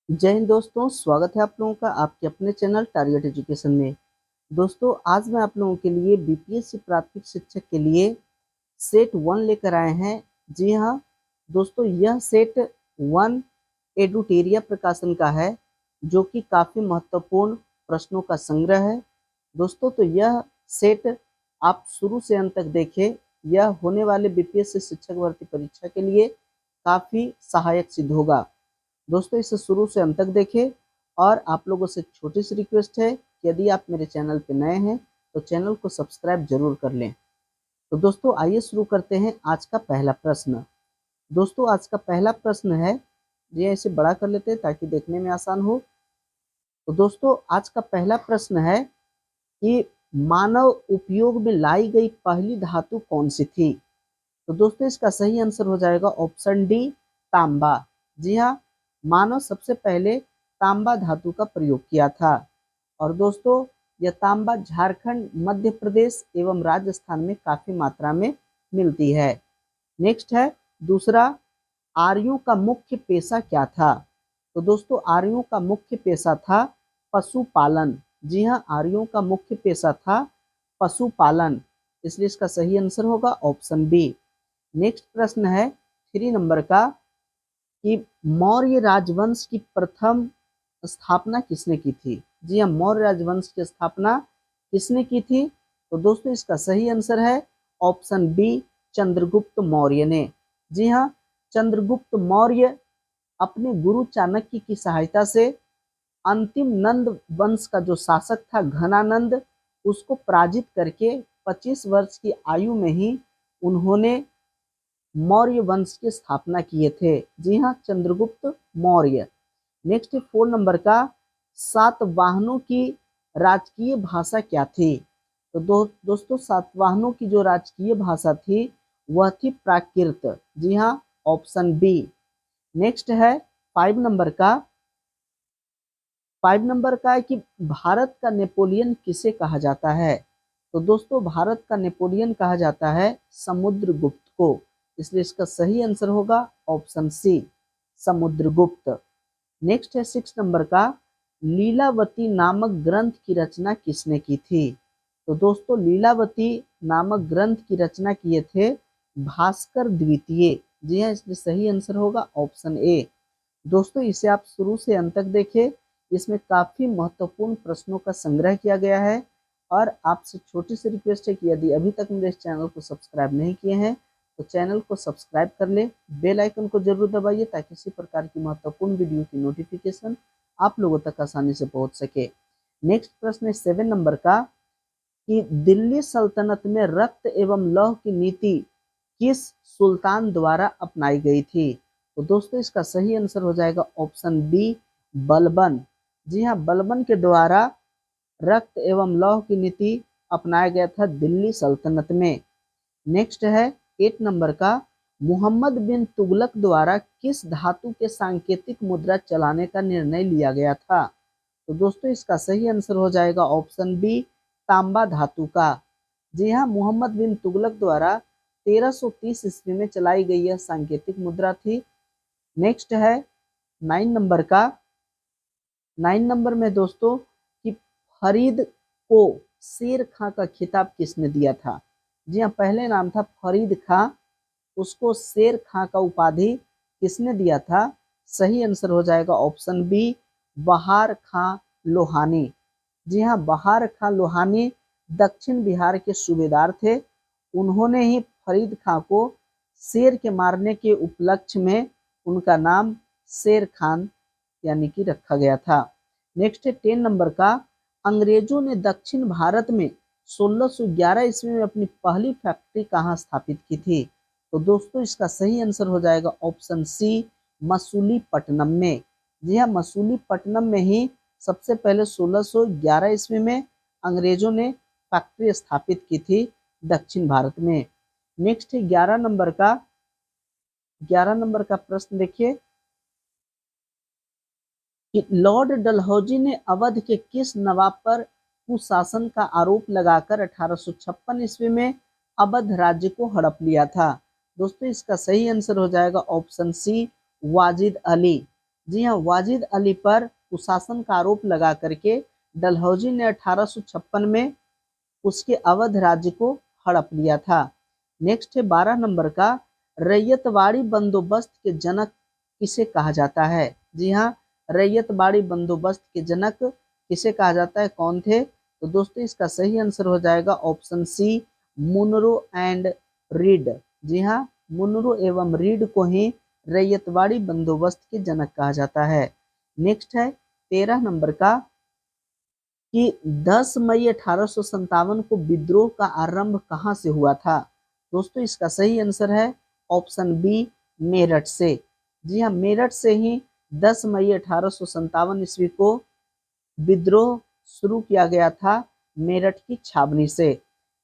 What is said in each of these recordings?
जय हिंद दोस्तों, स्वागत है आप लोगों का आपके अपने चैनल टारगेट एजुकेशन में। दोस्तों, आज मैं आप लोगों के लिए बीपीएससी प्राथमिक शिक्षक के लिए सेट 1 लेकर आए हैं। जी हाँ दोस्तों, यह सेट 1 एडुटेरिया प्रकाशन का है, जो कि काफ़ी महत्वपूर्ण प्रश्नों का संग्रह है। दोस्तों, तो यह सेट आप शुरू से अंत तक देखें, यह होने वाले बीपीएससी शिक्षक भर्ती परीक्षा के लिए काफ़ी सहायक सिद्ध होगा। दोस्तों, इसे शुरू से अंत तक देखें और आप लोगों से छोटी सी रिक्वेस्ट है कि यदि आप मेरे चैनल पर नए हैं तो चैनल को सब्सक्राइब जरूर कर लें। तो दोस्तों, आइए शुरू करते हैं आज का पहला प्रश्न। दोस्तों, आज का पहला प्रश्न है, जी इसे बड़ा कर लेते हैं ताकि देखने में आसान हो। तो दोस्तों, आज का पहला प्रश्न है कि मानव उपयोग में लाई गई पहली धातु कौन सी थी। तो दोस्तों, इसका सही आंसर हो जाएगा ऑप्शन डी, तांबा। जी हाँ, मानव सबसे पहले तांबा धातु का प्रयोग किया था। और दोस्तों, यह तांबा झारखंड, मध्य प्रदेश एवं राजस्थान में काफी मात्रा में मिलती है। नेक्स्ट है दूसरा, आर्यों का मुख्य पेशा क्या था। तो दोस्तों, आर्यों का मुख्य पेशा था पशुपालन। जी हाँ, आर्यों का मुख्य पेशा था पशुपालन, इसलिए इसका सही आंसर होगा ऑप्शन बी। नेक्स्ट प्रश्न है 3 नंबर का कि मौर्य राजवंश की प्रथम स्थापना किसने की थी। जी हाँ, मौर्य राजवंश की स्थापना किसने की थी। तो दोस्तों, इसका सही आंसर है ऑप्शन बी, चंद्रगुप्त मौर्य ने। जी हाँ, चंद्रगुप्त मौर्य अपने गुरु चाणक्य की सहायता से अंतिम नंद वंश का जो शासक था घनानंद, उसको पराजित करके 25 वर्ष की आयु में ही उन्होंने मौर्य वंश की स्थापना किए थे। जी हाँ, चंद्रगुप्त मौर्य। नेक्स्ट 4 नंबर का, सातवाहनों की राजकीय भाषा क्या थी। तो दोस्तों, सातवाहनों की जो राजकीय भाषा थी वह थी प्राकृत। जी हाँ, ऑप्शन बी। नेक्स्ट है 5 नंबर का, 5 नंबर का है कि भारत का नेपोलियन किसे कहा जाता है। तो दोस्तों, भारत का नेपोलियन कहा जाता है समुद्रगुप्त को, इसलिए इसका सही आंसर होगा ऑप्शन सी, समुद्रगुप्त। नेक्स्ट है 6 नंबर का, लीलावती नामक ग्रंथ की रचना किसने की थी। तो दोस्तों, लीलावती नामक ग्रंथ की रचना किए थे भास्कर द्वितीय। जी हाँ, इसलिए सही आंसर होगा ऑप्शन ए। दोस्तों, इसे आप शुरू से अंत तक देखें, इसमें काफी महत्वपूर्ण प्रश्नों का संग्रह किया गया है। और आपसे छोटी सी रिक्वेस्ट है कि यदि अभी तक मेरे इस चैनल को सब्सक्राइब नहीं किए हैं तो चैनल को सब्सक्राइब कर ले, बेल आइकन को जरूर दबाइए ताकि इसी प्रकार की महत्वपूर्ण वीडियो की नोटिफिकेशन आप लोगों तक आसानी से पहुंच सके। नेक्स्ट प्रश्न है 7 नंबर का कि दिल्ली सल्तनत में रक्त एवं लौह की नीति किस सुल्तान द्वारा अपनाई गई थी। तो दोस्तों, इसका सही आंसर हो जाएगा ऑप्शन बी, बलबन। जी हाँ, बलबन के द्वारा रक्त एवं लौह की नीति अपनाया गया था दिल्ली सल्तनत में। नेक्स्ट है 8 नंबर का, मोहम्मद बिन तुगलक द्वारा किस धातु के सांकेतिक मुद्रा चलाने का निर्णय लिया गया था। तो दोस्तों, इसका सही आंसर हो जाएगा ऑप्शन बी, तांबा धातु का। जी हाँ, मोहम्मद बिन तुगलक द्वारा 1330 ईस्वी में चलाई गई यह सांकेतिक मुद्रा थी। नेक्स्ट है 9 नंबर का, 9 नंबर में दोस्तों कि फरीद को शेर खां का खिताब किसने दिया था। जी हाँ, पहले नाम था फरीद खां, उसको शेर खां का उपाधि किसने दिया था। सही आंसर हो जाएगा ऑप्शन बी, बहार खां लोहानी। जी हाँ, बहार खां लोहानी दक्षिण बिहार के सूबेदार थे। उन्होंने ही फरीद खां को शेर के मारने के उपलक्ष्य में उनका नाम शेर खान यानी कि रखा गया था। नेक्स्ट है 10 नंबर का, अंग्रेजों ने दक्षिण भारत में 1611 ईस्वी में अपनी पहली फैक्ट्री कहाँ स्थापित की थी। तो दोस्तों, इसका सही आंसर हो जाएगा ऑप्शन सी, मसूलीपट्टनम में। जी हाँ, मसूलीपट्टनम में ही सबसे पहले 1611 ईस्वी में अंग्रेजों ने फैक्ट्री स्थापित की थी दक्षिण भारत में। नेक्स्ट है 11 नंबर का, 11 नंबर का प्रश्न देखिए कि लॉर्ड डलहौजी ने अवध के किस नवाब पर कुशासन का आरोप लगाकर 1856 ईस्वी में अवध राज्य को हड़प लिया था। दोस्तों, इसका सही आंसर हो जाएगा ऑप्शन सी, वाजिद अली। जी हाँ, वाजिद अली पर कुशासन का आरोप लगा करके डलहौजी ने 1856 में उसके अवध राज्य को हड़प लिया था। नेक्स्ट है 12 नंबर का, रैयतवाड़ी बंदोबस्त के जनक किसे कहा जाता है? जी हाँ, रैयतवाड़ी बंदोबस्त के जनक किसे कहा जाता है, कौन थे? तो दोस्तों इसका सही आंसर हो जाएगा option C, Munro and Reed. जी हाँ, मुनरो एवं रीड को ही रैयतवाड़ी बंदोबस्त के जनक कहा जाता है। नेक्स्ट है 13 नंबर का, कि 10 मई 1857 को विद्रोह का आरंभ कहां से हुआ था? दोस्तों इसका सही आंसर है ऑप्शन बी, मेरठ से। जी हाँ, मेरठ से ही 10 मई 1857 ईस्वी को विद्रोह शुरू किया गया था, मेरठ की छावनी से।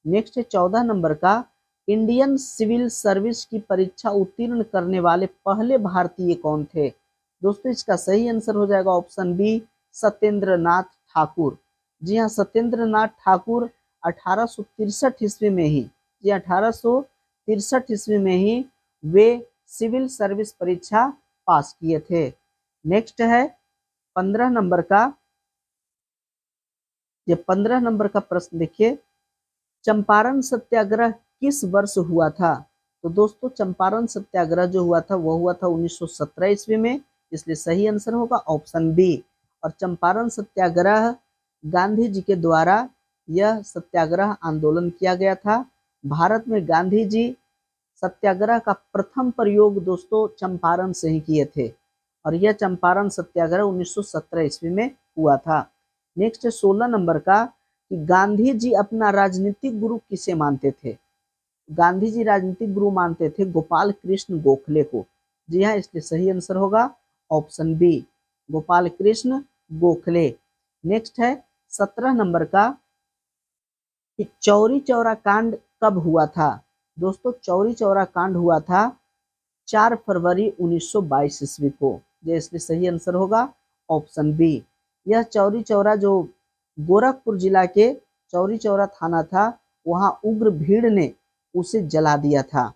नेक्स्ट है 14 नंबर का, इंडियन सिविल सर्विस की परीक्षा उत्तीर्ण करने वाले पहले भारतीय कौन थे? दोस्तों इसका सही आंसर हो जाएगा ऑप्शन बी, सत्येंद्र नाथ ठाकुर। जी हाँ, सत्येंद्र नाथ ठाकुर 1863 ईस्वी में ही, जी 1863 ईस्वी में ही वे सिविल सर्विस परीक्षा पास किए थे। नेक्स्ट है 15 नंबर का, ये 15 नंबर का प्रश्न देखिए, चंपारण सत्याग्रह किस वर्ष हुआ था? तो दोस्तों चंपारण सत्याग्रह जो हुआ था वो हुआ था 1917 ईस्वी में, इसलिए सही आंसर होगा ऑप्शन बी। और चंपारण सत्याग्रह गांधी जी के द्वारा यह सत्याग्रह आंदोलन किया गया था। भारत में गांधी जी सत्याग्रह का प्रथम प्रयोग दोस्तों चंपारण से ही किए थे, और यह चंपारण सत्याग्रह 1917 ईस्वी में हुआ था। नेक्स्ट है 16 नंबर का, कि गांधी जी अपना राजनीतिक गुरु किसे मानते थे? गांधी जी राजनीतिक गुरु मानते थे गोपाल कृष्ण गोखले को। जी हाँ, इसलिए सही आंसर होगा option B, Gopal Krishna Gokhale. Next है 17 नंबर का, कि चौरी चौरा कांड कब हुआ था? दोस्तों चौरी चौरा कांड हुआ था 4 फरवरी 1922 ईस्वी को, जो इसलिए सही आंसर होगा ऑप्शन बी। यह चौरी चौरा जो गोरखपुर जिला के चौरी चौरा थाना था, वहां उग्र भीड़ ने उसे जला दिया था।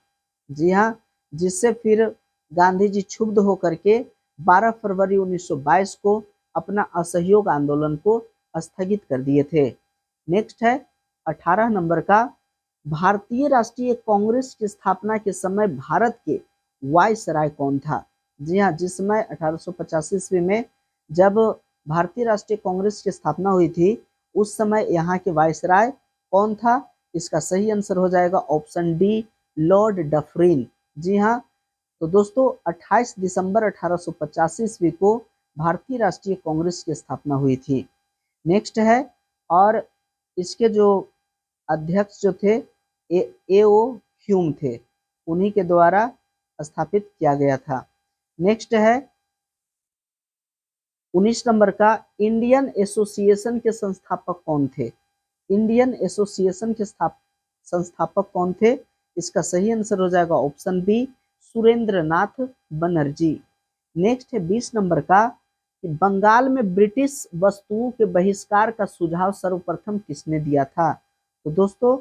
जी हाँ, जिससे फिर गांधी जी क्षुब्ध होकर के 12 फरवरी 1922 को अपना असहयोग आंदोलन को स्थगित कर दिए थे। नेक्स्ट है 18 नंबर का, भारतीय राष्ट्रीय कांग्रेस की स्थापना के समय भारत के वायसराय कौन था? जी हाँ, जिस समय 1885 ईस्वी में जब भारतीय राष्ट्रीय कांग्रेस की स्थापना हुई थी, उस समय यहाँ के वायसराय कौन था? इसका सही आंसर हो जाएगा ऑप्शन डी, लॉर्ड डफरिन। जी हाँ, तो दोस्तों 28 दिसंबर 1885 ईस्वी को भारतीय राष्ट्रीय कांग्रेस की स्थापना हुई थी। नेक्स्ट है, और इसके जो अध्यक्ष जो थे ए ओ ह्यूम थे, उन्हीं के द्वारा स्थापित किया गया था। नेक्स्ट है 19 नंबर का, इंडियन एसोसिएशन के संस्थापक कौन थे? इंडियन एसोसिएशन के संस्थापक कौन थे? इसका सही आंसर हो जाएगा ऑप्शन बी, सुरेंद्र नाथ बनर्जी। नेक्स्ट है 20 नंबर का, कि बंगाल में ब्रिटिश वस्तुओं के बहिष्कार का सुझाव सर्वप्रथम किसने दिया था? तो दोस्तों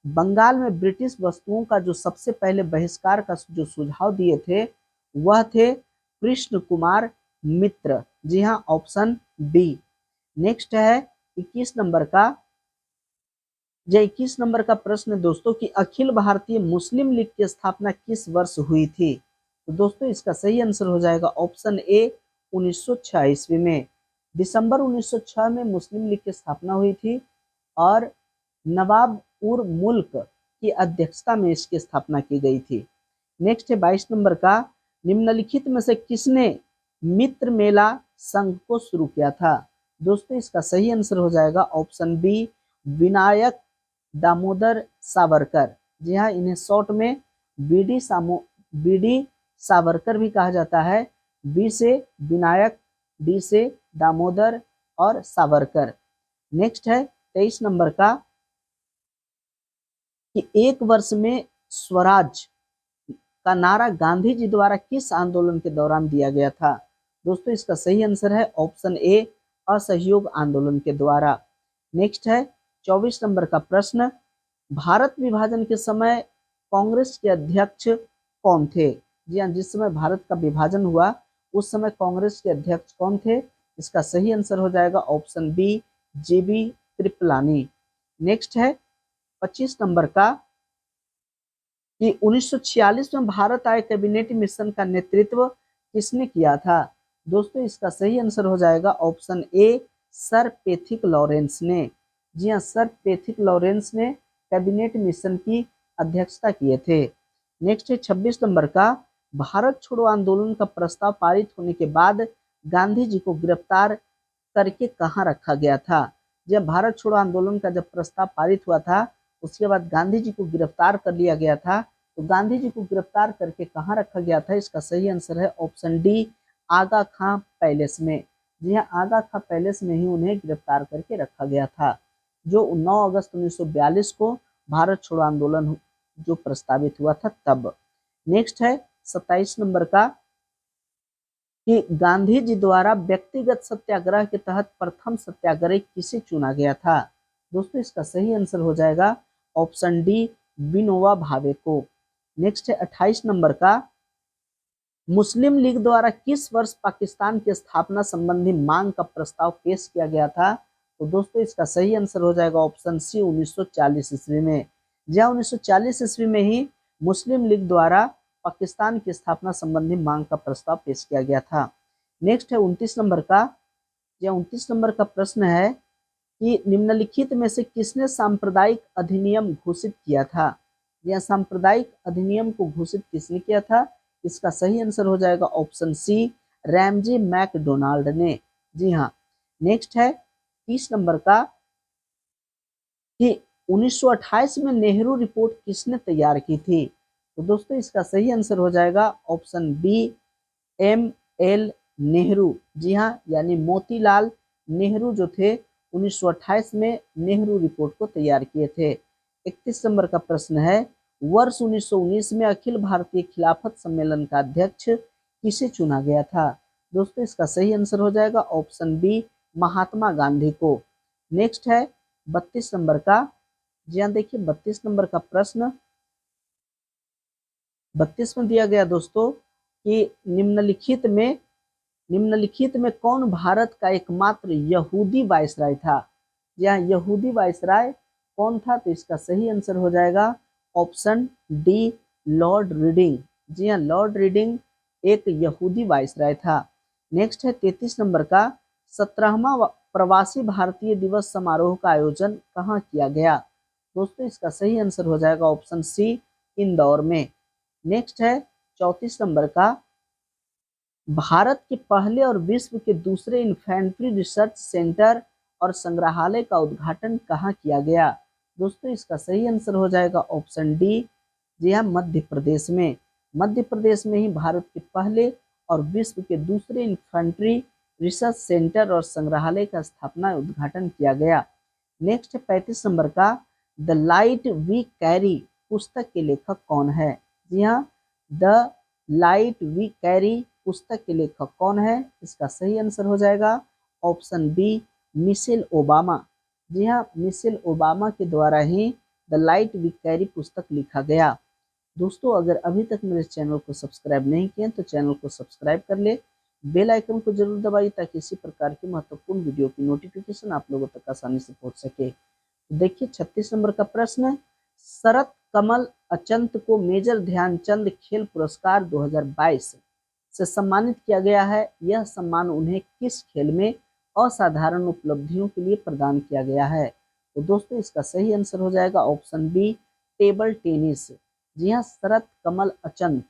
बंगाल में ब्रिटिश वस्तुओं का जो सबसे पहले बहिष्कार का जो सुझाव दिए थे, वह थे कृष्ण कुमार मित्र। जी हाँ, ऑप्शन बी। नेक्स्ट है 21 नंबर का, जो 21 नंबर का प्रश्न दोस्तों, कि अखिल भारतीय मुस्लिम लीग की स्थापना किस वर्ष हुई थी? तो दोस्तों इसका सही आंसर हो जाएगा ऑप्शन ए, 1906 ईस्वी में। दिसंबर 1906 में मुस्लिम लीग की स्थापना हुई थी, और नवाब उर मुल्क की अध्यक्षता में इसकी स्थापना की गई थी। नेक्स्ट है 22 नंबर का, निम्नलिखित में से किसने मित्र मेला संघ को शुरू किया था? दोस्तों इसका सही आंसर हो जाएगा ऑप्शन बी, विनायक दामोदर सावरकर। जी हाँ, इन्हें शॉर्ट में बी डी सावरकर भी कहा जाता है। बी से विनायक, डी से दामोदर और सावरकर। नेक्स्ट है 23 नंबर का, कि एक वर्ष में स्वराज का नारा गांधी जी द्वारा किस आंदोलन के दौरान दिया गया था? दोस्तों इसका सही आंसर है ऑप्शन ए, असहयोग आंदोलन के द्वारा। नेक्स्ट है 24 नंबर का प्रश्न, भारत विभाजन के समय कांग्रेस के अध्यक्ष कौन थे? जी हाँ, जिस समय भारत का विभाजन हुआ उस समय कांग्रेस के अध्यक्ष कौन थे? इसका सही आंसर हो जाएगा ऑप्शन बी, जेबी कृपलानी। नेक्स्ट है 25 नंबर का कि 1946 में भारत आए कैबिनेट मिशन का नेतृत्व किसने किया था? दोस्तों इसका सही आंसर हो जाएगा option A, sir Pethick Lawrence ने। जी हाँ, सर पैथिक लॉरेंस ने कैबिनेट मिशन की अध्यक्षता किए थे। नेक्स्ट है 26 नंबर का, भारत छोड़ो आंदोलन का प्रस्ताव पारित होने के बाद गांधी जी को गिरफ्तार करके कहाँ रखा गया था? जब भारत छोड़ो आंदोलन का जब प्रस्ताव पारित हुआ था, उसके बाद गांधी जी को गिरफ्तार कर लिया गया था। तो गांधी जी को गिरफ्तार करके कहाँ रखा गया था? इसका सही आंसर है ऑप्शन डी, आगा खां पैलेस में। जी हाँ, आगा खां पैलेस में ही उन्हें गिरफ्तार करके रखा गया था, जो 9 अगस्त 1942 को भारत छोड़ो आंदोलन जो प्रस्तावित हुआ था तब। नेक्स्ट है 27 नंबर का कि गांधी जी द्वारा व्यक्तिगत सत्याग्रह के तहत प्रथम सत्याग्रही किसे चुना गया था? दोस्तों इसका सही आंसर हो जाएगा ऑप्शन डी, विनोबा भावे को। नेक्स्ट है 28 नंबर का, मुस्लिम लीग द्वारा किस वर्ष पाकिस्तान की स्थापना संबंधी मांग का प्रस्ताव पेश किया गया था? तो दोस्तों इसका सही आंसर हो जाएगा ऑप्शन सी, 1940 ईस्वी में। जहाँ 1940 ईस्वी में ही मुस्लिम लीग द्वारा पाकिस्तान की स्थापना संबंधी मांग का प्रस्ताव पेश किया गया था। नेक्स्ट है 29 नंबर का, यह 29 नंबर का प्रश्न है कि निम्नलिखित में से किसने सांप्रदायिक अधिनियम घोषित किया था? यह सांप्रदायिक अधिनियम को घोषित किसने किया था? इसका सही आंसर हो जाएगा ऑप्शन सी, रैमजी मैकडोनाल्ड ने। जी हाँ। नेक्स्ट है 30 नंबर का कि 1928 में नेहरू रिपोर्ट किसने तैयार की थी? तो दोस्तों इसका सही आंसर हो जाएगा option B, M L Nehru. जी हाँ, यानी मोतीलाल नेहरू जो थे 1928 में नेहरू रिपोर्ट को तैयार किए थे। 31 नंबर का प्रश्न है, वर्ष 1919 में अखिल भारतीय खिलाफत सम्मेलन का अध्यक्ष किसे चुना गया था? दोस्तों इसका सही आंसर हो जाएगा ऑप्शन बी, महात्मा गांधी को। नेक्स्ट है 32 नंबर का, जी हाँ देखिए 32 नंबर का प्रश्न 32 में दिया गया दोस्तों कि निम्नलिखित में कौन भारत का एकमात्र यहूदी वायसराय था? यह यहूदी वायसराय कौन था? तो इसका सही आंसर हो जाएगा ऑप्शन डी, लॉर्ड रीडिंग। जी हाँ, लॉर्ड रीडिंग एक यहूदी वायसराय था। नेक्स्ट है 33 नंबर का, 17वां प्रवासी भारतीय दिवस समारोह का आयोजन कहाँ किया गया? दोस्तों इसका सही आंसर हो जाएगा ऑप्शन सी, इंदौर में। नेक्स्ट है 34 नंबर का, भारत के पहले और विश्व के दूसरे इन्फेंट्री रिसर्च सेंटर और संग्रहालय का उद्घाटन कहाँ किया गया? दोस्तों इसका सही आंसर हो जाएगा ऑप्शन डी, जी हाँ मध्य प्रदेश में। मध्य प्रदेश में ही भारत के पहले और विश्व के दूसरे इन्फेंट्री रिसर्च सेंटर और संग्रहालय का स्थापना उद्घाटन किया गया। नेक्स्ट है 35 नंबर का, द लाइट वी कैरी पुस्तक के लेखक कौन है? जी हाँ, द लाइट वी कैरी पुस्तक के लेखक कौन है? इसका सही आंसर हो जाएगा ऑप्शन बी, मिशेल ओबामा। जी हाँ, मिशेल ओबामा के द्वारा ही द लाइट वी कैरी पुस्तक लिखा गया। दोस्तों अगर अभी तक मेरे चैनल को सब्सक्राइब नहीं किए तो चैनल को सब्सक्राइब कर ले, बेल आइकन को जरूर दबाइए ताकि इसी प्रकार की महत्वपूर्ण वीडियो की नोटिफिकेशन आप लोगों तक आसानी से पहुंच सके। देखिए 36 नंबर का प्रश्न, शरत कमल अचंत को मेजर ध्यानचंद खेल पुरस्कार 2022 से सम्मानित किया गया है। यह सम्मान उन्हें किस खेल में असाधारण उपलब्धियों के लिए प्रदान किया गया है? तो दोस्तों इसका सही आंसर हो जाएगा ऑप्शन बी, टेबल टेनिस। जी हाँ, शरत कमल अचंत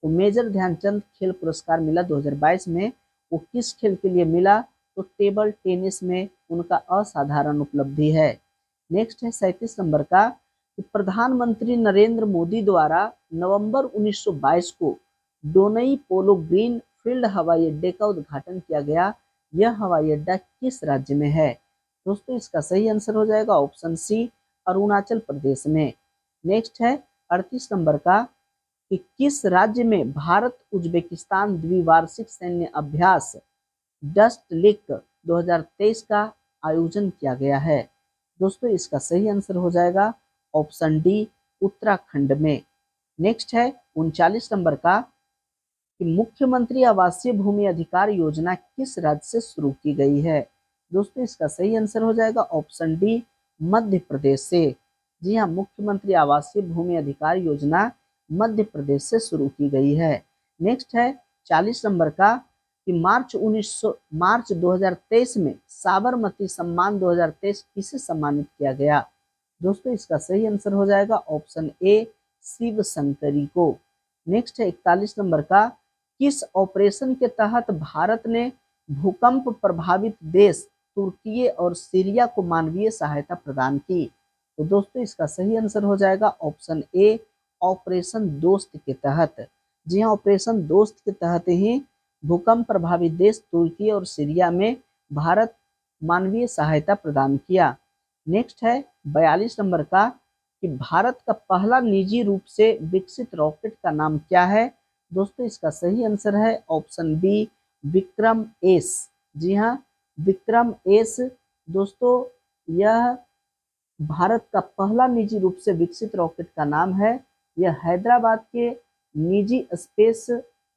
को मेजर ध्यानचंद खेल पुरस्कार मिला 2022 में। वो किस खेल के लिए मिला? तो टेबल टेनिस में उनका असाधारण उपलब्धि है। नेक्स्ट है 37 नंबर का, प्रधानमंत्री नरेंद्र मोदी द्वारा नवंबर 1922 को डोनई पोलो ग्रीन फील्ड हवाई अड्डे का उद्घाटन किया गया। यह हवाई अड्डा किस राज्य में है? दोस्तों इसका सही आंसर हो जाएगा ऑप्शन सी, अरुणाचल प्रदेश में। नेक्स्ट है 38 नंबर का कि किस राज्य में भारत उज्बेकिस्तान द्विवार्षिक सैन्य अभ्यास डस्ट लिक 2023 का आयोजन किया गया है? दोस्तों इसका सही आंसर हो जाएगा ऑप्शन डी, उत्तराखंड में। नेक्स्ट है 39 नंबर का, कि मुख्यमंत्री आवासीय भूमि अधिकार योजना किस राज्य से शुरू की गई है। दोस्तों इसका सही आंसर हो जाएगा ऑप्शन डी, मध्य प्रदेश से। जी हाँ, मुख्यमंत्री आवासीय भूमि अधिकार योजना मध्य प्रदेश से शुरू की गई है। नेक्स्ट है 40 नंबर का कि मार्च 2023 में साबरमती सम्मान 2023 किसे सम्मानित किया गया। दोस्तों इसका सही आंसर हो जाएगा ऑप्शन ए, शिव शंकरी को। नेक्स्ट है 41 नंबर का, किस ऑपरेशन के तहत भारत ने भूकंप प्रभावित देश तुर्की और सीरिया को मानवीय सहायता प्रदान की। तो दोस्तों इसका सही आंसर हो जाएगा ऑप्शन ए, ऑपरेशन दोस्त के तहत। जी हाँ, ऑपरेशन दोस्त के तहत ही भूकंप प्रभावित देश तुर्की और सीरिया में भारत मानवीय सहायता प्रदान किया। नेक्स्ट है 42 नंबर का कि भारत का पहला निजी रूप से विकसित रॉकेट का नाम क्या है। दोस्तों इसका सही आंसर है ऑप्शन बी, विक्रम एस। जी हाँ, विक्रम एस। दोस्तों यह भारत का पहला निजी रूप से विकसित रॉकेट का नाम है। यह हैदराबाद के निजी स्पेस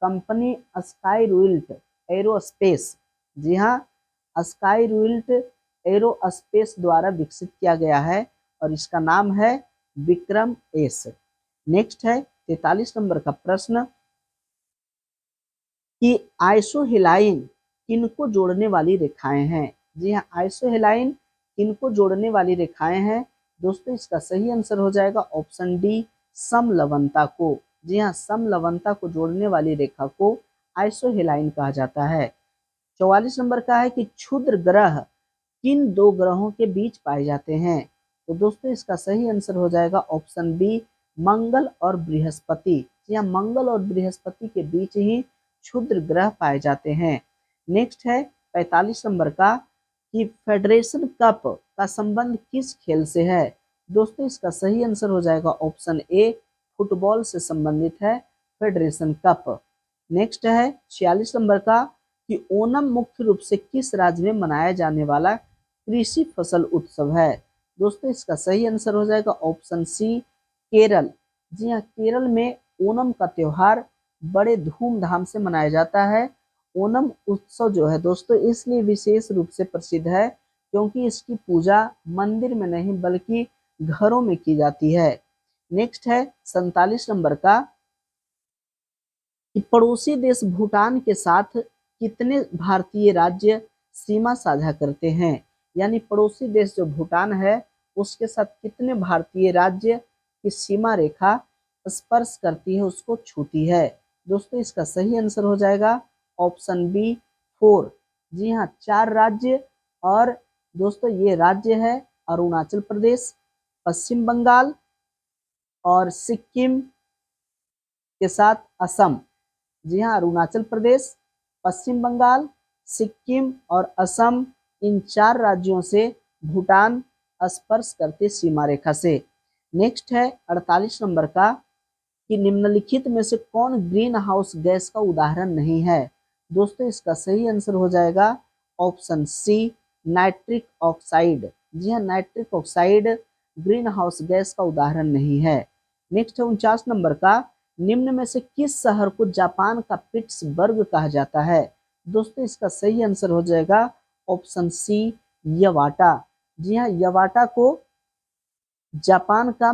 कंपनी स्काईरूट एरोस्पेस, जी हाँ, स्काईरूट एरोस्पेस द्वारा विकसित किया गया है और इसका नाम है विक्रम एस। नेक्स्ट है 43 नंबर का प्रश्न कि आइसोहेलाइन किनको जोड़ने वाली रेखाएं हैं। जी हाँ, आइसोहेलाइन किनको जोड़ने वाली रेखाएं हैं। दोस्तों इसका सही आंसर हो जाएगा ऑप्शन डी, समलवनता को। जी हाँ, समलवनता को जोड़ने वाली रेखा को आइसोहेलाइन कहा जाता है। 44 नंबर का है कि क्षुद्र ग्रह किन दो ग्रहों के बीच पाए जाते हैं। तो दोस्तों इसका सही आंसर हो जाएगा ऑप्शन बी, मंगल और बृहस्पति। जी हाँ, मंगल और बृहस्पति के बीच ही क्षुद्र ग्रह पाए जाते हैं। नेक्स्ट है 45 नंबर का कि फेडरेशन कप का संबंध किस खेल से है। दोस्तों इसका सही आंसर हो जाएगा ऑप्शन ए, फुटबॉल से संबंधित है फेडरेशन कप। नेक्स्ट है 46 नंबर का कि ओणम मुख्य रूप से किस राज्य में मनाया जाने वाला कृषि फसल उत्सव है। दोस्तों इसका सही आंसर हो जाएगा ऑप्शन सी, केरल। जी हाँ, केरल में ओणम का त्योहार बड़े धूमधाम से मनाया जाता है। ओणम उत्सव जो है दोस्तों इसलिए विशेष रूप से प्रसिद्ध है क्योंकि इसकी पूजा मंदिर में नहीं बल्कि घरों में की जाती है। नेक्स्ट है 47 नंबर का कि पड़ोसी देश भूटान के साथ कितने भारतीय राज्य सीमा साझा करते हैं। यानी पड़ोसी देश जो भूटान है उसके साथ कितने भारतीय राज्य की सीमा रेखा स्पर्श करती है, उसको छूती है। दोस्तों इसका सही आंसर हो जाएगा ऑप्शन बी, 4। जी हाँ, 4 राज्य। और दोस्तों ये राज्य है अरुणाचल प्रदेश, पश्चिम बंगाल और सिक्किम के साथ असम। जी हाँ, अरुणाचल प्रदेश, पश्चिम बंगाल, सिक्किम और असम, इन 4 राज्यों से भूटान स्पर्श करते सीमा रेखा से। नेक्स्ट है 48 नंबर का कि निम्नलिखित में से कौन ग्रीन हाउस गैस का उदाहरण नहीं है। दोस्तों इसका सही आंसर हो जाएगा ऑप्शन सी, नाइट्रिक ऑक्साइड। जी हाँ, nitric oxide green house gas का उदाहरण नहीं है। नेक्स्ट है 49 नंबर का, निम्न में से किस शहर को जापान का पिट्सबर्ग कहा जाता है। दोस्तों इसका सही आंसर हो जाएगा ऑप्शन सी, यवाटा। जी हाँ, यवाटा को जापान का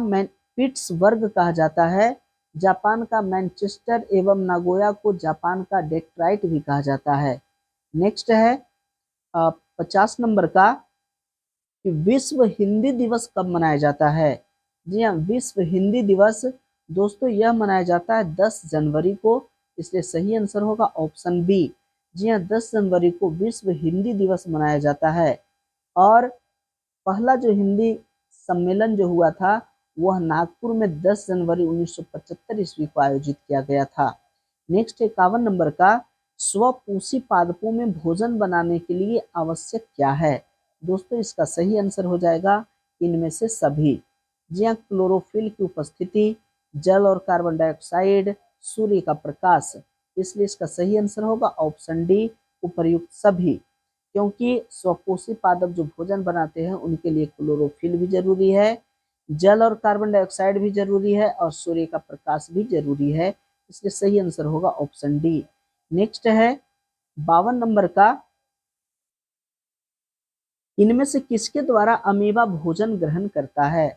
पिट्सबर्ग कहा जाता है। जापान का मैनचेस्टर एवं नागोया को जापान का डेट्रॉइट भी कहा जाता है। नेक्स्ट है 50 नंबर का कि विश्व हिंदी दिवस कब मनाया जाता है। जी हाँ, विश्व हिंदी दिवस दोस्तों यह मनाया जाता है 10 जनवरी को, इसलिए सही आंसर होगा ऑप्शन बी। जी हाँ, 10 जनवरी को विश्व हिंदी दिवस मनाया जाता है। और पहला जो हिंदी सम्मेलन जो हुआ था वह नागपुर में 10 जनवरी 1975 ईस्वी को आयोजित किया गया था। नेक्स्ट 51 नंबर का, स्वपोषी पादपों में भोजन बनाने के लिए आवश्यक क्या है। दोस्तों इसका सही आंसर हो जाएगा इनमें से सभी। जी हाँ, क्लोरोफिल की उपस्थिति, जल और कार्बन डाइऑक्साइड, सूर्य का प्रकाश, इसलिए इसका सही आंसर होगा ऑप्शन डी, उपर्युक्त सभी। क्योंकि स्वपोषी पादप जो भोजन बनाते हैं उनके लिए क्लोरोफिल भी जरूरी है, जल और कार्बन डाइऑक्साइड भी जरूरी है और सूर्य का प्रकाश भी जरूरी है, इसलिए सही आंसर होगा ऑप्शन डी। नेक्स्ट है 52 नंबर का, इनमें से किसके द्वारा अमीबा भोजन ग्रहण करता है?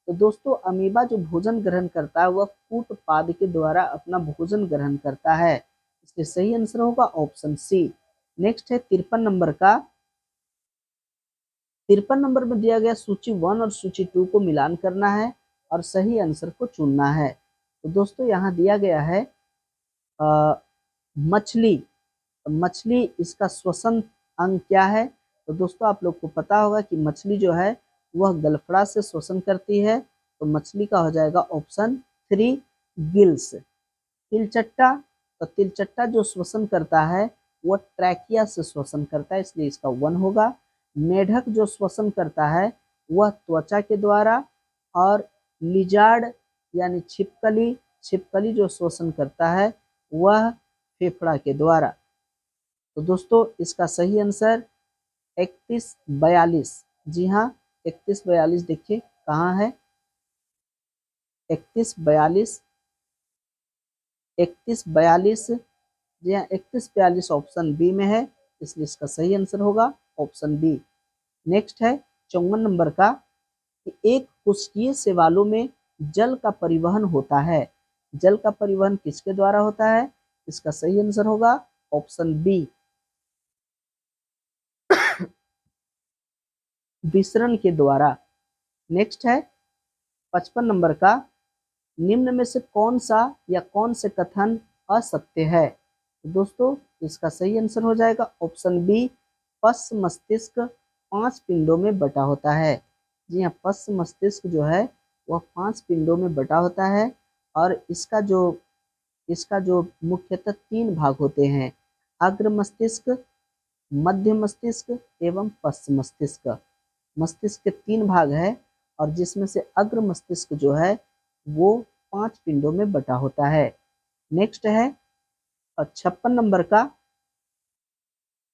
तो दोस्तों अमीबा जो भोजन ग्रहण करता है वह कूटपाद के द्वारा अपना भोजन ग्रहण करता है, इसलिए सही आंसर होगा ऑप्शन सी। नेक्स्ट है 53 नंबर का, 53 नंबर में दिया गया सूची 1 और सूची 2 को मिलान करना है और सही आंसर को चुनना है। तो दोस्तों यहाँ दिया गया है मछली, तो मछली इसका श्वसन अंग क्या है? तो दोस्तों आप लोग को पता होगा कि मछली जो है वह गलफड़ा से श्वसन करती है, तो मछली का हो जाएगा ऑप्शन 3 गिल्स। तिलचट्टा, तो तिलचट्टा जो श्वसन करता है वह ट्रैकिया से श्वसन करता है, इसलिए इसका 1 होगा। मेढक जो श्वसन करता है वह त्वचा के द्वारा, और लिजार्ड यानी छिपकली, छिपकली जो श्वसन करता है वह फेफड़ा के द्वारा। तो दोस्तों इसका सही आंसर 3142, जी हाँ 3142 देखिए कहाँ है, 3142, 3142, जी हाँ 3142 ऑप्शन बी में है, इसलिए इसका सही आंसर होगा ऑप्शन बी। नेक्स्ट है 54 नंबर का, कि एक कोशिकीय शैवालों में जल का परिवहन होता है, जल का परिवहन किसके द्वारा होता है? इसका सही आंसर होगा ऑप्शन बी, विसरण के द्वारा। नेक्स्ट है 55 नंबर का, निम्न में से कौन सा या कौन से कथन असत्य है? तो दोस्तों इसका सही आंसर हो जाएगा ऑप्शन बी, पश्च मस्तिष्क 5 पिंडों में बटा होता है। जी हाँ पश्च मस्तिष्क जो है वह 5 पिंडों में बटा होता है, और इसका जो मुख्यतः 3 भाग होते हैं, अग्र मस्तिष्क, मध्य मस्तिष्क एवं पश्च मस्तिष्क। मस्तिष्क के 3 भाग है, और जिसमें से अग्र मस्तिष्क जो है वो 5 पिंडों में बटा होता है। नेक्स्ट है 56 नंबर का,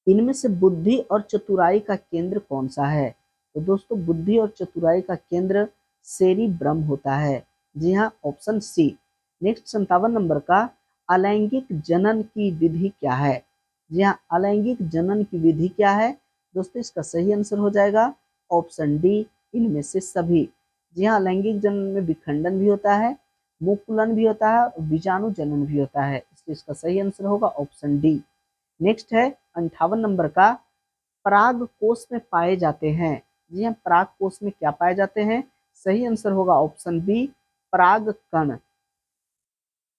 इनमें से बुद्धि और चतुराई का केंद्र कौन सा है? तो दोस्तों बुद्धि और चतुराई का केंद्र सेरिब्रम होता है, जी हाँ ऑप्शन सी। नेक्स्ट 57 नंबर का, अलैंगिक जनन की विधि क्या है? जी हाँ अलैंगिक जनन की विधि क्या है? दोस्तों इसका सही आंसर हो जाएगा ऑप्शन डी, इनमें से सभी। जी हाँ अलैंगिक जनन में विखंडन भी होता है, मुकुलन भी होता है, बीजाणु जनन भी होता है, इसलिए इसका सही आंसर होगा ऑप्शन डी। नेक्स्ट है 58 नंबर का, पराग कोष में पाए जाते हैं। जी हाँ पराग कोष में क्या पाए जाते हैं? सही आंसर होगा ऑप्शन बी, पराग कण।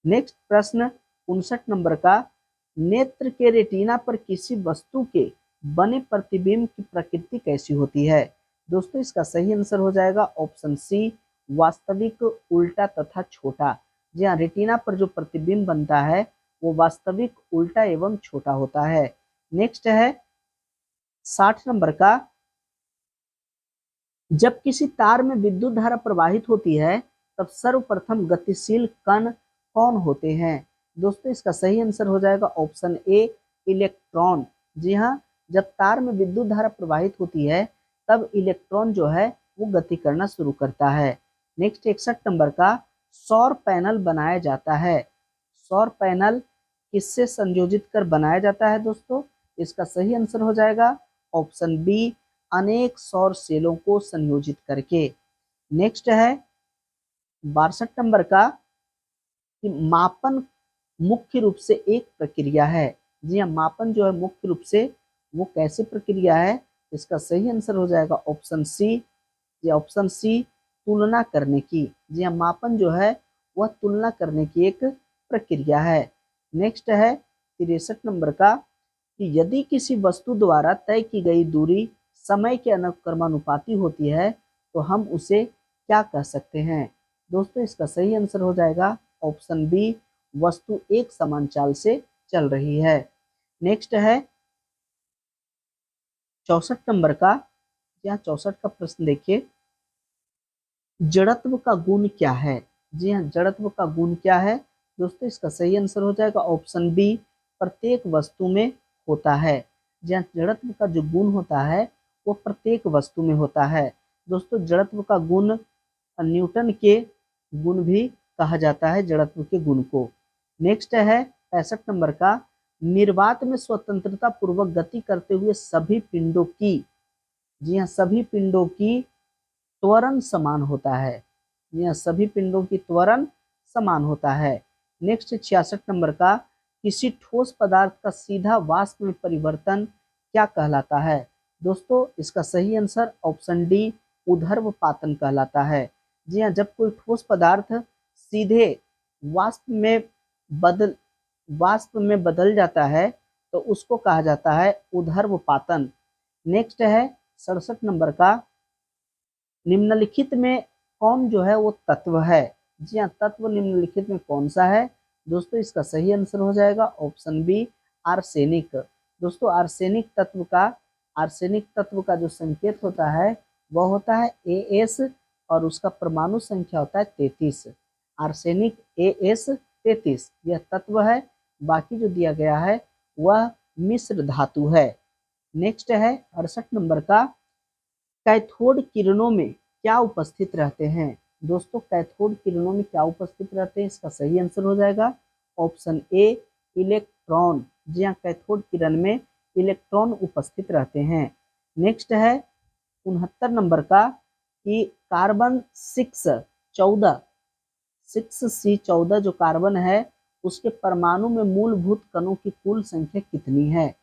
नेक्स्ट प्रश्न 59 नंबर का, नेत्र के रेटिना पर किसी वस्तु के बने प्रतिबिंब की प्रकृति कैसी होती है? दोस्तों इसका सही आंसर हो जाएगा ऑप्शन सी, वास्तविक, उल्टा तथा छोटा। जी हाँ रेटिना पर जो प्रतिबिंब बनता है वो वास्तविक, उल्टा एवं छोटा होता है। नेक्स्ट है 60 नंबर का, जब किसी तार में विद्युत धारा प्रवाहित होती है तब सर्वप्रथम गतिशील कण कौन होते हैं? दोस्तों इसका सही आंसर हो जाएगा ऑप्शन ए, इलेक्ट्रॉन। जी हाँ जब तार में विद्युत धारा प्रवाहित होती है तब इलेक्ट्रॉन जो है वो गति करना शुरू करता है। नेक्स्ट 61 नंबर का, सौर पैनल बनाया जाता है, सौर पैनल किससे संयोजित कर बनाया जाता है? दोस्तों इसका सही आंसर हो जाएगा ऑप्शन बी, अनेक सौर सेलों को संयोजित करके। नेक्स्ट है 62 नंबर का, कि मापन मुख्य रूप से एक प्रक्रिया है। जी हाँ मापन जो है मुख्य रूप से वो कैसे प्रक्रिया है? इसका सही आंसर हो जाएगा ऑप्शन सी, जी ऑप्शन सी, तुलना करने की। जी हाँ मापन जो है वह तुलना करने की एक प्रक्रिया है। नेक्स्ट है 63 नंबर का, कि यदि किसी वस्तु द्वारा तय की गई दूरी समय के अनुक्रमानुपाती होती है तो हम उसे क्या कह सकते हैं? दोस्तों इसका सही आंसर हो जाएगा ऑप्शन बी, वस्तु एक समान चाल से चल रही है। नेक्स्ट है 64 नंबर का, यहाँ 64 का प्रश्न देखिए, जड़त्व का गुण क्या है? जी हाँ जड़त्व का गुण क्या है? दोस्तों इसका सही आंसर हो जाएगा ऑप्शन बी, प्रत्येक वस्तु में होता है। जहाँ जड़त्व का जो गुण होता है वो प्रत्येक वस्तु में होता है। दोस्तों जड़त्व का गुण न्यूटन के गुण भी कहा जाता है, जड़त्व के गुण को। नेक्स्ट है 65 नंबर का, निर्वात में स्वतंत्रता पूर्वक गति करते हुए सभी पिंडों की, जी हाँ, सभी पिंडों की त्वरण समान होता है। यह सभी पिंडों की त्वरण समान होता है। नेक्स्ट 66 नंबर का, किसी ठोस पदार्थ का सीधा वाष्प में परिवर्तन क्या कहलाता है? दोस्तों इसका सही आंसर ऑप्शन डी, ऊर्ध्वपातन कहलाता है। जी हाँ, जब कोई ठोस पदार्थ सीधे वाष्प में बदल वाष्प में बदल जाता है तो उसको कहा जाता है ऊर्ध्वपातन। नेक्स्ट है 67 नंबर का, निम्नलिखित में कौन जो है वो तत्व है? जी हाँ, तत्व निम्नलिखित में कौन सा है? दोस्तों इसका सही आंसर हो जाएगा ऑप्शन बी, आर्सेनिक। दोस्तों आर्सेनिक तत्व का जो संकेत होता है वह होता है AS और उसका परमाणु संख्या होता है 33। आर्सेनिक AS 33 यह तत्व है। बाकी जो दिया गया है वह मिश्र धातु है। नेक्स्ट है 68 नंबर का, कैथोड किरणों में क्या उपस्थित रहते हैं? दोस्तों कैथोड किरणों में क्या उपस्थित रहते हैं? इसका सही आंसर हो जाएगा ऑप्शन ए, इलेक्ट्रॉन। जी हाँ, कैथोड किरण में इलेक्ट्रॉन उपस्थित रहते हैं। नेक्स्ट है 69 नंबर का, कि कार्बन 6C14 जो कार्बन है उसके परमाणु में मूलभूत कणों की कुल संख्या कितनी है?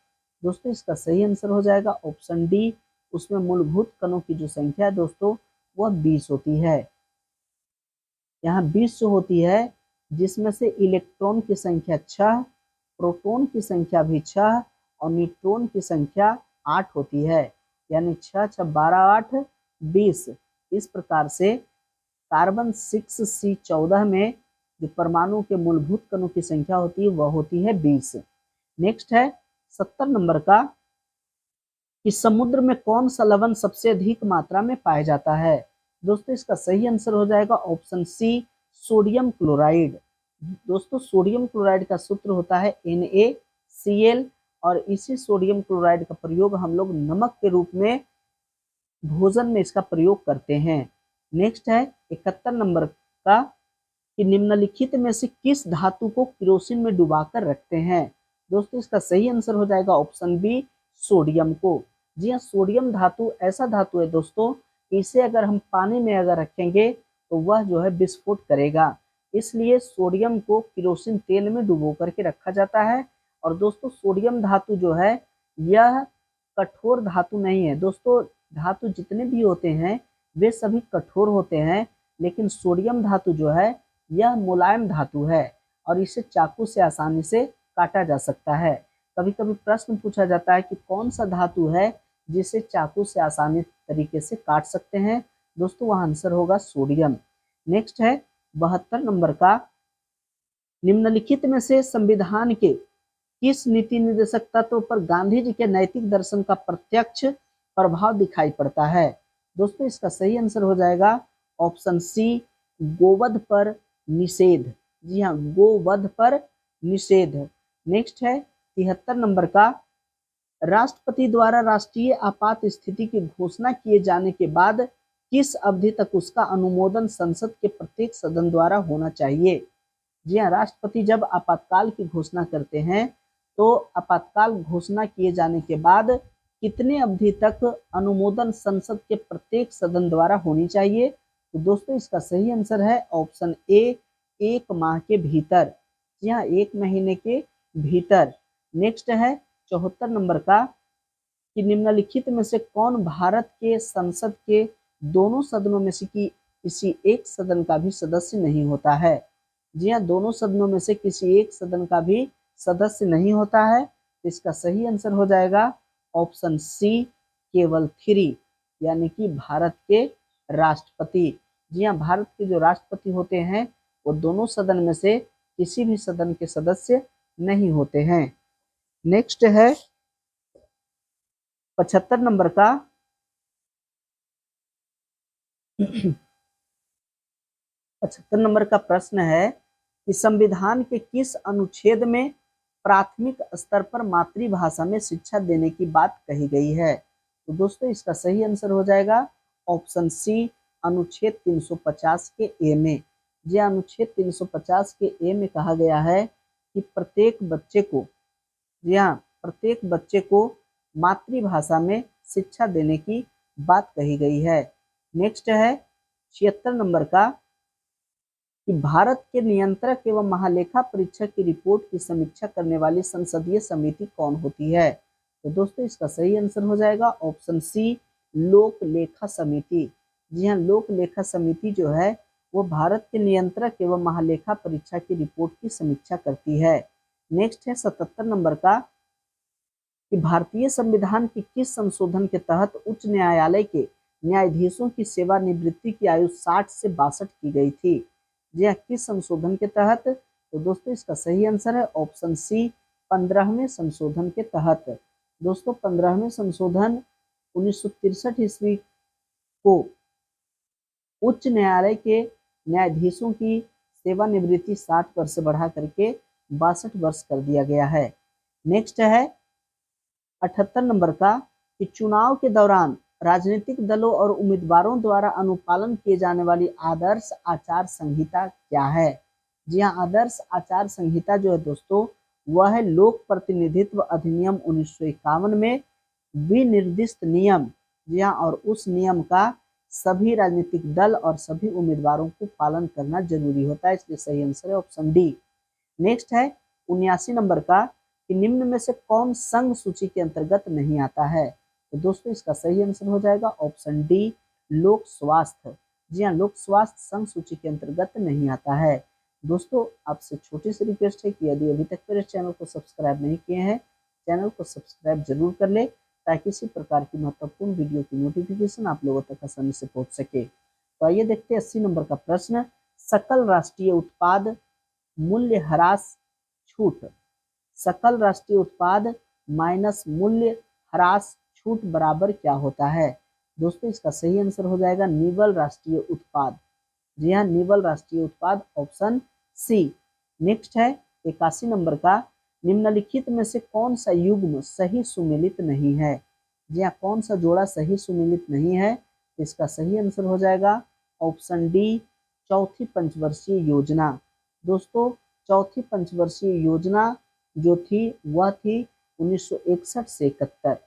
दोस्तों इसका सही आंसर हो जाएगा ऑप्शन डी, उसमें मूलभूत कणों की जो संख्या है दोस्तों वह 20 होती है। यहाँ 20 जो होती है, जिसमें से इलेक्ट्रॉन की संख्या 6, प्रोटॉन की संख्या भी 6 और न्यूट्रॉन की संख्या 8 होती है। यानी 6 6 12 8 20। इस प्रकार से कार्बन 6C14 में जो परमाणु के मूलभूत कणों की संख्या होती है वह होती है 20। नेक्स्ट है 70 नंबर का, कि समुद्र में कौन सा लवण सबसे अधिक मात्रा में पाया जाता है? दोस्तों इसका सही आंसर हो जाएगा ऑप्शन सी, सोडियम क्लोराइड। दोस्तों सोडियम क्लोराइड का सूत्र होता है NaCl और इसी सोडियम क्लोराइड का प्रयोग हम लोग नमक के रूप में भोजन में इसका प्रयोग करते हैं। नेक्स्ट है 71 नंबर का, कि निम्नलिखित में से किस धातु को केरोसिन में डुबाकर रखते हैं? दोस्तों इसका सही आंसर हो जाएगा ऑप्शन बी, सोडियम को। जी हाँ, सोडियम धातु ऐसा धातु है दोस्तों, इसे अगर हम पानी में अगर रखेंगे तो वह जो है विस्फोट करेगा। इसलिए सोडियम को केरोसिन तेल में डुबो करके रखा जाता है। और दोस्तों सोडियम धातु जो है यह कठोर धातु नहीं है। दोस्तों धातु जितने भी होते हैं वे सभी कठोर होते हैं, लेकिन सोडियम धातु जो है यह मुलायम धातु है और इसे चाकू से आसानी से काटा जा सकता है। कभी कभी प्रश्न पूछा जाता है कि कौन सा धातु है जिसे चाकू से आसानी तरीके से काट सकते हैं? दोस्तों वह आंसर होगा सोडियम। नेक्स्ट है 72 नंबर का, निम्नलिखित में से संविधान के किस नीति निर्देशक तत्व पर गांधी जी के नैतिक दर्शन का प्रत्यक्ष प्रभाव दिखाई पड़ता है? दोस्तों इसका सही आंसर हो जाएगा ऑप्शन सी, गोवध पर निषेध। जी हाँ, गोवध पर निषेध। नेक्स्ट है 73 नंबर का, राष्ट्रपति द्वारा राष्ट्रीय आपात स्थिति की घोषणा किए जाने के बाद किस अवधि तक उसका अनुमोदन संसद के प्रत्येक सदन द्वारा होना चाहिए? जी हाँ, राष्ट्रपति जब आपातकाल की घोषणा करते हैं तो आपातकाल घोषणा किए जाने के बाद कितने अवधि तक अनुमोदन संसद के प्रत्येक सदन द्वारा होनी चाहिए? तो दोस्तों इसका सही आंसर है ऑप्शन ए, 1 माह के भीतर। जी हाँ, 1 महीने के भीतर। नेक्स्ट है 74 नंबर का, कि निम्नलिखित में से कौन भारत के संसद के दोनों सदनों में से किसी एक सदन का भी सदस्य नहीं होता है? जी हाँ, दोनों सदनों में से किसी एक सदन का भी सदस्य नहीं होता है। इसका सही आंसर हो जाएगा ऑप्शन सी, केवल 3, यानी कि भारत के राष्ट्रपति। जी हाँ, भारत के जो राष्ट्रपति होते हैं वो दोनों सदन में से किसी भी सदन के सदस्य नहीं होते हैं। नेक्स्ट है 75 नंबर का, 75 नंबर का प्रश्न है कि संविधान के किस अनुच्छेद में प्राथमिक स्तर पर मातृभाषा में शिक्षा देने की बात कही गई है? तो दोस्तों इसका सही आंसर हो जाएगा ऑप्शन सी, अनुच्छेद 350 के ए में। जी अनुच्छेद 350 के ए में कहा गया है कि प्रत्येक बच्चे को, जी हाँ, प्रत्येक बच्चे को मातृभाषा में शिक्षा देने की बात कही गई है। नेक्स्ट है 76 नंबर का कि भारत के नियंत्रक एवं महालेखा परीक्षक की रिपोर्ट की समीक्षा करने वाली संसदीय समिति कौन होती है? तो दोस्तों इसका सही आंसर हो जाएगा ऑप्शन सी, लोक लेखा समिति। जी हाँ, लोक लेखा समिति जो है वो भारत के नियंत्रक एवं महालेखा परीक्षा की रिपोर्ट की समीक्षा करती है। नेक्स्ट है 77 नंबर का कि भारतीय संविधान के किस संशोधन के तहत उच्च न्यायालय के न्यायाधीशों की सेवानिवृत्ति की आयु 60 से 62 की गई थी? जी हाँ, किस संशोधन के तहत? तो दोस्तों इसका सही आंसर है ऑप्शन सी, 15वें संशोधन के तहत। दोस्तों 15वें संशोधन 1963 ईस्वी को उच्च न्यायालय के न्यायाधीशों की सेवानिवृत्ति 60 वर्ष से बढ़ा करके 62 वर्ष कर दिया गया है। नेक्स्ट है 78 नंबर का कि चुनाव के दौरान राजनीतिक दलों और उम्मीदवारों द्वारा अनुपालन किए जाने वाली आदर्श आचार संहिता क्या है? जी हाँ, आदर्श आचार संहिता जो है दोस्तों वह है लोक प्रतिनिधित्व अधिनियम 1951 में विनिर्दिष्ट नियम। जी हाँ, और उस नियम का सभी राजनीतिक दल और सभी उम्मीदवारों को पालन करना जरूरी होता है, इसलिए सही आंसर है ऑप्शन डी। नेक्स्ट है 79 नंबर का कि निम्न में से कौन संघ सूची के अंतर्गत नहीं आता है? तो दोस्तों इसका सही आंसर हो जाएगा ऑप्शन डी, लोक स्वास्थ्य। जी हाँ, लोक स्वास्थ्य संघ सूची के अंतर्गत नहीं आता है। दोस्तों आपसे छोटी सी रिक्वेस्ट है कि यदि अभी तक मेरे चैनल को सब्सक्राइब नहीं किए हैं, चैनल को सब्सक्राइब जरूर कर ले ताकि इसी प्रकार की महत्वपूर्ण वीडियो की नोटिफिकेशन आप लोगों तक आसानी से पहुंच सके। तो आइए देखते हैं 80 नंबर का प्रश्न, सकल राष्ट्रीय उत्पाद मूल्य ह्रास छूट, सकल राष्ट्रीय उत्पाद माइनस मूल्य ह्रास छूट बराबर क्या होता है? दोस्तों इसका सही आंसर हो जाएगा निवल राष्ट्रीय उत्पाद। जी हाँ, निवल राष्ट्रीय उत्पाद ऑप्शन सी। नेक्स्ट है 81 नंबर का, निम्नलिखित में से कौन सा युग्म सही सुमेलित नहीं है? जी हाँ, कौन सा जोड़ा सही सुमेलित नहीं है? इसका सही आंसर हो जाएगा ऑप्शन डी, चौथी पंचवर्षीय योजना। दोस्तों चौथी पंचवर्षीय योजना जो थी वह थी 1961 से 71,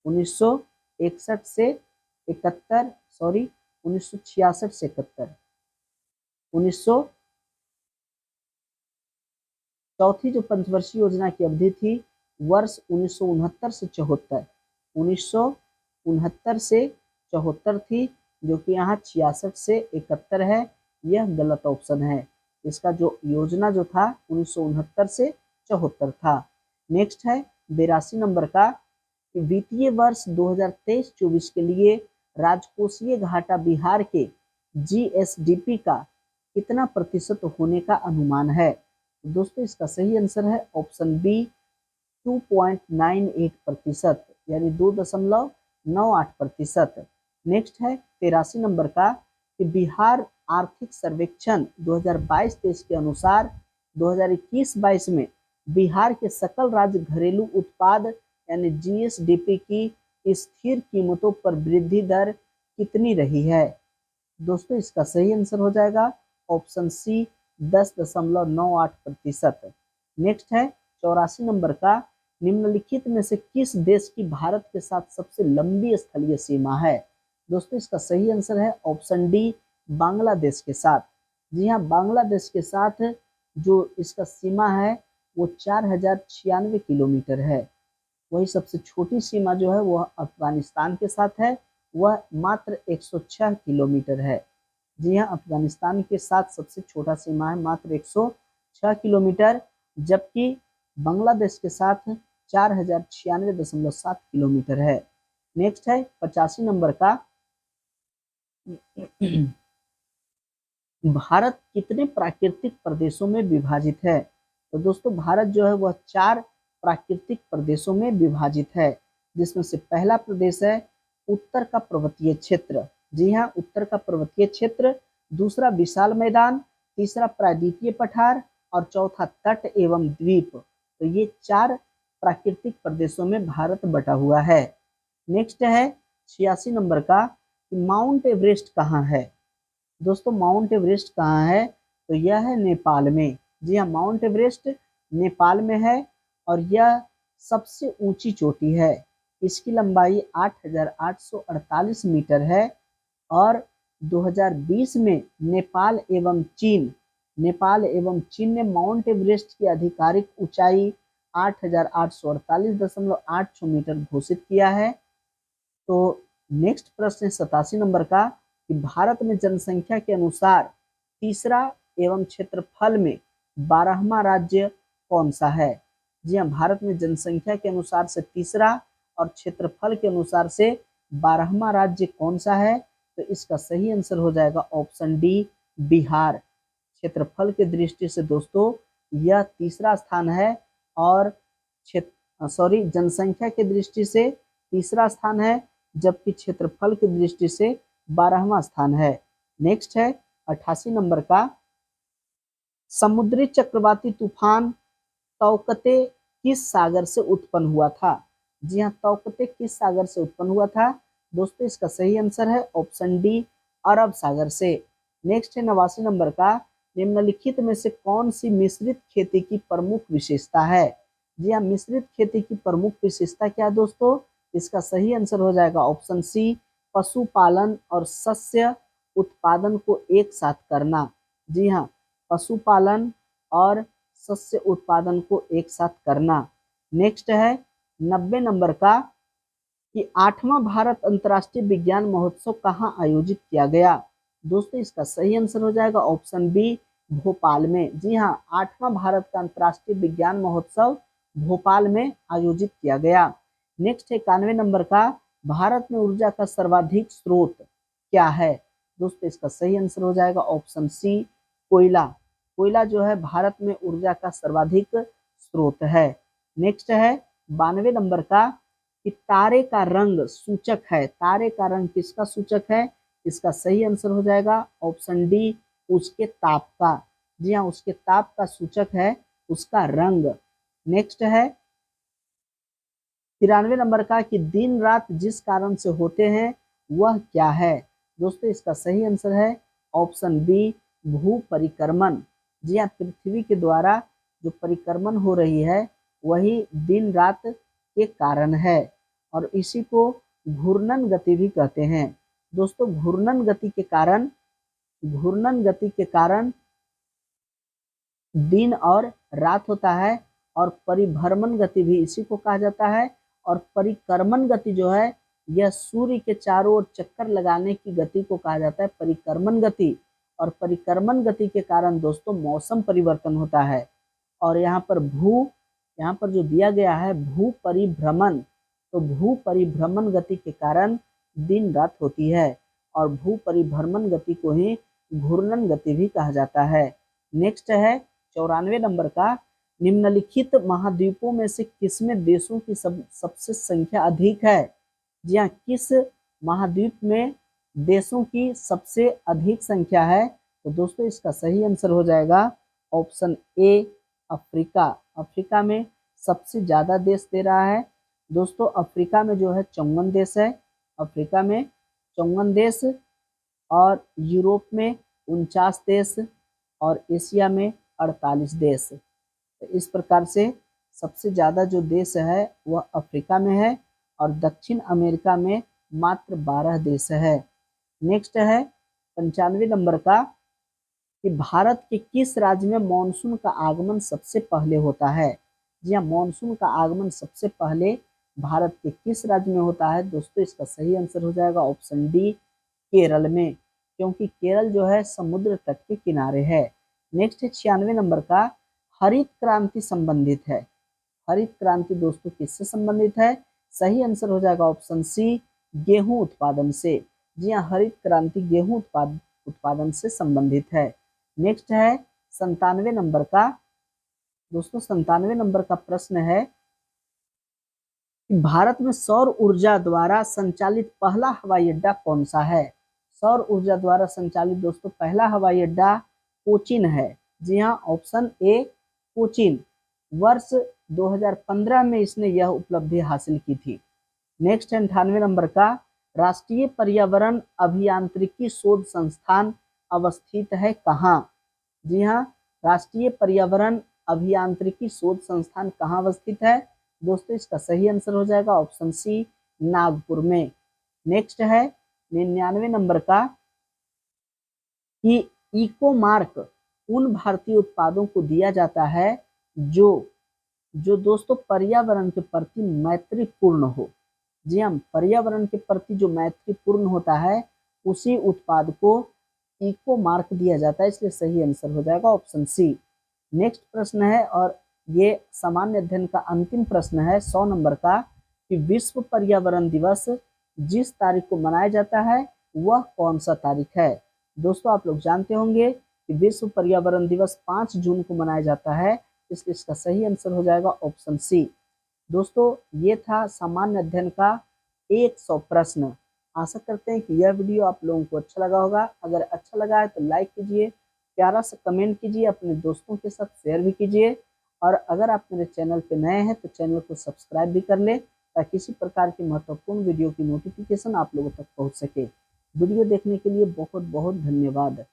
1961 से 71, सॉरी 1966 से 71, 1900 चौथी जो पंचवर्षीय योजना की अवधि थी वर्ष 1969 से 74, 1969 से 74 थी, जो कि यहाँ 66 से 71 है। यह गलत ऑप्शन है। इसका जो योजना जो था 1969 से 74 था। नेक्स्ट है 82 नंबर का कि वित्तीय वर्ष 2023-24 के लिए राजकोषीय घाटा बिहार के जीएसडीपी का कितना प्रतिशत होने का अनुमान है? दोस्तों इसका सही आंसर है ऑप्शन बी, 2.98%, यानी 2.98%। नेक्स्ट है 83 नंबर का कि बिहार आर्थिक सर्वेक्षण 2022-23 के अनुसार 2021-22 में बिहार के सकल राज्य घरेलू उत्पाद यानी जीएसडीपी की स्थिर कीमतों पर वृद्धि दर कितनी रही है? दोस्तों इसका सही आंसर हो जाएगा ऑप्शन सी, 10.98%। नेक्स्ट है 84 नंबर का, निम्नलिखित में से किस देश की भारत के साथ सबसे लंबी स्थलीय सीमा है? दोस्तों इसका सही आंसर है ऑप्शन डी, बांग्लादेश के साथ। जी हाँ, बांग्लादेश के साथ जो इसका सीमा है वो 4096 किलोमीटर है। वही सबसे छोटी सीमा जो है वह अफगानिस्तान के साथ है, वह मात्र 106 किलोमीटर है। जी हाँ, अफगानिस्तान के साथ सबसे छोटा सीमा है मात्र 106 किलोमीटर, जबकि बांग्लादेश के साथ 4096.7 किलोमीटर है। नेक्स्ट है 85 नंबर का, भारत कितने प्राकृतिक प्रदेशों में विभाजित है? तो दोस्तों भारत जो है वह 4 प्राकृतिक प्रदेशों में विभाजित है, जिसमें से पहला प्रदेश है उत्तर का पर्वतीय क्षेत्र। जी हाँ, उत्तर का पर्वतीय क्षेत्र, दूसरा विशाल मैदान, तीसरा प्रायद्वीपीय पठार और चौथा तट एवं द्वीप। तो ये 4 प्राकृतिक प्रदेशों में भारत बटा हुआ है। नेक्स्ट है 86 नंबर का, माउंट एवरेस्ट कहाँ है? दोस्तों माउंट एवरेस्ट कहाँ है? तो यह है नेपाल में। जी हाँ, माउंट एवरेस्ट नेपाल में है और यह सबसे ऊंची चोटी है। इसकी लंबाई 8,848 मीटर है और 2020 में नेपाल एवं चीन ने माउंट एवरेस्ट की आधिकारिक ऊंचाई 8,848.86 मीटर घोषित किया है। तो नेक्स्ट प्रश्न 87 नंबर का कि भारत में जनसंख्या के अनुसार तीसरा एवं क्षेत्रफल में 12वां राज्य कौन सा है? जी हाँ, भारत में जनसंख्या के अनुसार से तीसरा और क्षेत्रफल के अनुसार से 12वां राज्य कौन सा है? तो इसका सही आंसर हो जाएगा ऑप्शन डी, बिहार। क्षेत्रफल की दृष्टि से दोस्तों यह तीसरा स्थान है और जनसंख्या की दृष्टि से तीसरा स्थान है, जबकि क्षेत्रफल की दृष्टि से 12वां स्थान है। नेक्स्ट है 88 नंबर का, समुद्री चक्रवाती तूफान तौकते किस सागर से उत्पन्न हुआ था? जी हाँ, तौकते किस सागर से उत्पन्न हुआ था? दोस्तों इसका सही आंसर है ऑप्शन डी, अरब सागर से। नेक्स्ट है 89 नंबर का, निम्नलिखित में से कौन सी मिश्रित खेती की प्रमुख विशेषता है? जी हाँ, मिश्रित खेती की प्रमुख विशेषता क्या है दोस्तों? इसका सही आंसर हो जाएगा ऑप्शन सी, पशुपालन और शस्य उत्पादन को एक साथ करना। जी हाँ, पशुपालन और शस्य उत्पादन को एक साथ करना। नेक्स्ट है 90 नंबर का कि 8वां भारत अंतर्राष्ट्रीय विज्ञान महोत्सव कहाँ आयोजित किया गया? दोस्तों इसका सही आंसर हो जाएगा ऑप्शन बी, भोपाल में। जी हाँ, 8वां भारत का अंतर्राष्ट्रीय विज्ञान महोत्सव भोपाल में आयोजित किया गया। नेक्स्ट है 91 नंबर का, भारत में ऊर्जा का सर्वाधिक स्रोत क्या है? दोस्तों इसका सही आंसर हो जाएगा ऑप्शन सी, कोयला। कोयला जो है भारत में ऊर्जा का सर्वाधिक स्रोत है। नेक्स्ट है 92 नंबर का कि तारे का रंग सूचक है। तारे का रंग किसका सूचक है? इसका सही आंसर हो जाएगा ऑप्शन डी, उसके ताप का। जी हाँ, उसके ताप का सूचक है उसका रंग। नेक्स्ट है 93 नंबर का कि दिन रात जिस कारण से होते हैं वह क्या है? दोस्तों इसका सही आंसर है ऑप्शन बी, भू परिक्रमण। जी हाँ, पृथ्वी के द्वारा जो परिक्रमण हो रही है वही दिन रात के कारण है और इसी को घूर्णन गति भी कहते हैं। दोस्तों घूर्णन गति के कारण दिन और रात होता है और परिभ्रमण गति भी इसी को कहा जाता है। और परिक्रमण गति जो है यह सूर्य के चारों ओर चक्कर लगाने की गति को कहा जाता है परिक्रमण गति। और परिक्रमण गति के कारण दोस्तों मौसम परिवर्तन होता है। और यहाँ पर जो दिया गया है भू परिभ्रमण, तो भू परिभ्रमण गति के कारण दिन रात होती है और भू परिभ्रमण गति को ही घूर्णन गति भी कहा जाता है। नेक्स्ट है 94 नंबर का, निम्नलिखित महाद्वीपों में से किसमें देशों की सबसे संख्या अधिक है? जी हाँ, किस महाद्वीप में देशों की सबसे अधिक संख्या है? तो दोस्तों इसका सही आंसर हो जाएगा ऑप्शन ए, अफ्रीका। अफ्रीका में सबसे ज्यादा देश दे रहा है। दोस्तों अफ्रीका में जो है 54 देश है, अफ्रीका में 54 देश और यूरोप में 49 देश और एशिया में 48 देश। तो इस प्रकार से सबसे ज़्यादा जो देश है वह अफ्रीका में है और दक्षिण अमेरिका में मात्र 12 देश है। नेक्स्ट है 95 नंबर का कि भारत के किस राज्य में मानसून का आगमन सबसे पहले होता है? जी हाँ, मानसून का आगमन सबसे पहले भारत के किस राज्य में होता है? दोस्तों इसका सही आंसर हो जाएगा ऑप्शन डी, केरल में, क्योंकि केरल जो है समुद्र तट के किनारे है। नेक्स्ट है 96 नंबर का, हरित क्रांति संबंधित है। हरित क्रांति दोस्तों किससे संबंधित है? सही आंसर हो जाएगा ऑप्शन सी, गेहूं उत्पादन से। जी हाँ, हरित क्रांति गेहूं उत्पादन से संबंधित है। नेक्स्ट है 97 नंबर का, दोस्तों 97 नंबर का प्रश्न है कि भारत में सौर ऊर्जा द्वारा संचालित पहला हवाई अड्डा कौन सा है? सौर ऊर्जा द्वारा संचालित दोस्तों पहला हवाई अड्डा कोचीन है। जी हाँ, ऑप्शन ए, कोचीन। वर्ष 2015 में इसने यह उपलब्धि हासिल की थी। नेक्स्ट 98 नंबर का, राष्ट्रीय पर्यावरण अभियांत्रिकी शोध संस्थान अवस्थित है कहाँ? जी हाँ, राष्ट्रीय पर्यावरण अभियांत्रिकी शोध संस्थान कहाँ अवस्थित है? दोस्तों इसका सही आंसर हो जाएगा ऑप्शन सी, नागपुर में। नेक्स्ट है 99 नंबर का कि इको मार्क उन भारतीय उत्पादों को दिया जाता है जो जो दोस्तों पर्यावरण के प्रति मैत्रीपूर्ण हो। जी हाँ, पर्यावरण के प्रति जो मैत्रीपूर्ण होता है उसी उत्पाद को इको मार्क दिया जाता है, इसलिए सही आंसर हो जाएगा ऑप्शन सी। नेक्स्ट प्रश्न है और ये सामान्य अध्ययन का अंतिम प्रश्न है 100 नंबर का कि विश्व पर्यावरण दिवस जिस तारीख को मनाया जाता है वह कौन सा तारीख है? दोस्तों आप लोग जानते होंगे कि विश्व पर्यावरण दिवस 5 जून को मनाया जाता है, इसलिए इसका सही आंसर हो जाएगा ऑप्शन सी। दोस्तों ये था सामान्य अध्ययन का 100 प्रश्न। आशा करते हैं कि यह वीडियो आप लोगों को अच्छा लगा होगा। अगर अच्छा लगा है तो लाइक कीजिए, प्यारा सा कमेंट कीजिए, अपने दोस्तों के साथ शेयर भी कीजिए और अगर आप मेरे चैनल पे नए हैं तो चैनल को सब्सक्राइब भी कर लें ताकि इसी प्रकार की महत्वपूर्ण वीडियो की नोटिफिकेशन आप लोगों तक पहुंच सके। वीडियो देखने के लिए बहुत बहुत धन्यवाद।